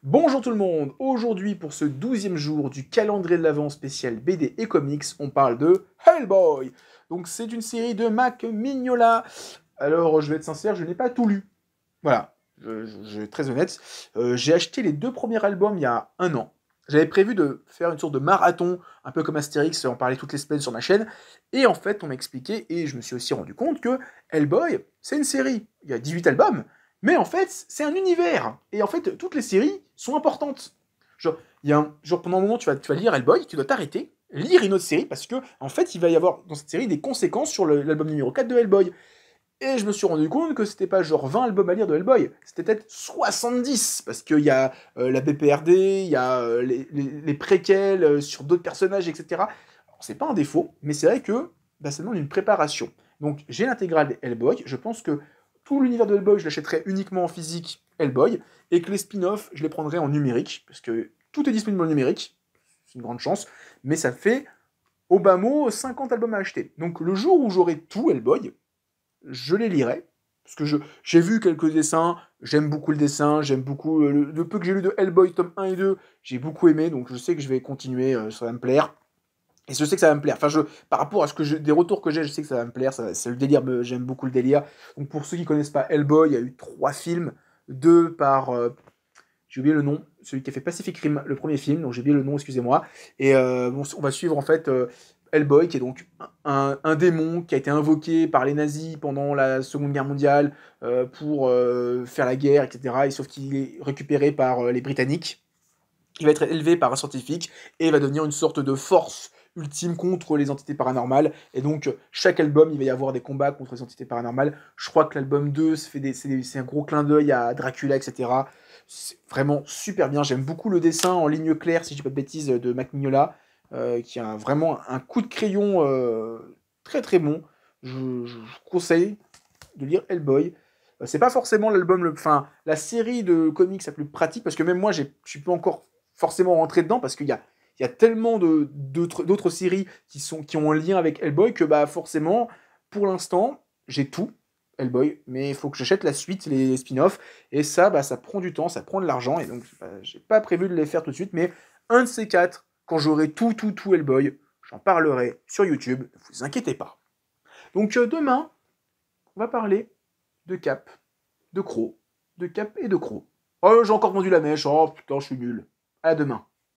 Bonjour tout le monde, aujourd'hui pour ce 12e jour du calendrier de l'Avent spécial BD et comics, on parle de Hellboy. Donc c'est une série de Mac Mignola. Alors je vais être sincère, je n'ai pas tout lu. Voilà, je vais être très honnête. J'ai acheté les deux premiers albums il y a un an. J'avais prévu de faire une sorte de marathon, un peu comme Astérix, en parler toutes les semaines sur ma chaîne. Et en fait, on m'a expliqué, et je me suis aussi rendu compte que Hellboy, c'est une série. Il y a 18 albums, mais en fait, c'est un univers. Et en fait, toutes les séries sont importantes. Genre, genre pendant un moment, tu vas lire Hellboy, tu dois t'arrêter, lire une autre série, parce que, en fait, il va y avoir dans cette série des conséquences sur l'album numéro 4 de Hellboy. Et je me suis rendu compte que c'était pas genre 20 albums à lire de Hellboy, c'était peut-être 70, parce qu'il y a la BPRD, il y a les préquels sur d'autres personnages, etc. C'est pas un défaut, mais c'est vrai que bah, ça demande une préparation. Donc j'ai l'intégrale des Hellboy, je pense que tout l'univers de Hellboy, je l'achèterai uniquement en physique Hellboy, et que les spin-offs, je les prendrai en numérique, parce que tout est disponible en numérique, c'est une grande chance, mais ça fait au bas mot 50 albums à acheter. Donc le jour où j'aurai tout Hellboy, je les lirai. Parce que j'ai vu quelques dessins, j'aime beaucoup le dessin, j'aime beaucoup. Le peu que j'ai lu de Hellboy tome 1 et 2, j'ai beaucoup aimé, donc je sais que je vais continuer, ça va me plaire. Et je sais que ça va me plaire. Enfin, par rapport à des retours que j'ai, je sais que ça va me plaire. C'est le délire, j'aime beaucoup le délire. Donc pour ceux qui connaissent pas Hellboy, il y a eu 3 films, deux par. J'ai oublié le nom, celui qui a fait Pacific Rim, le premier film, donc j'ai oublié le nom, excusez-moi. Et bon, on va suivre en fait Hellboy, qui est donc un démon qui a été invoqué par les nazis pendant la Seconde Guerre mondiale pour faire la guerre, etc. Et sauf qu'il est récupéré par les Britanniques. Il va être élevé par un scientifique et il va devenir une sorte de force ultime contre les entités paranormales. Et donc, chaque album, il va y avoir des combats contre les entités paranormales. Je crois que l'album 2, c'est un gros clin d'œil à Dracula, etc. C'est vraiment super bien. J'aime beaucoup le dessin en ligne claire, si je dis pas de bêtises, de Mac Mignola, qui a vraiment un coup de crayon très très bon. Je conseille de lire Hellboy. C'est pas forcément enfin, la série de comics la plus pratique, parce que même moi, je suis pas encore forcément rentré dedans, parce qu'il y a tellement d'autres séries qui ont un lien avec Hellboy que bah forcément, pour l'instant, j'ai tout Hellboy, mais il faut que j'achète la suite, les spin-offs, et ça, bah, ça prend du temps, ça prend de l'argent, et donc bah, j'ai pas prévu de les faire tout de suite, mais un de ces quatre, quand j'aurai tout Hellboy, j'en parlerai sur YouTube, ne vous inquiétez pas. Donc demain, on va parler de Cap, de Croc, de Cap et de Croc. Oh, j'ai encore vendu la mèche, oh putain, je suis nul. À demain.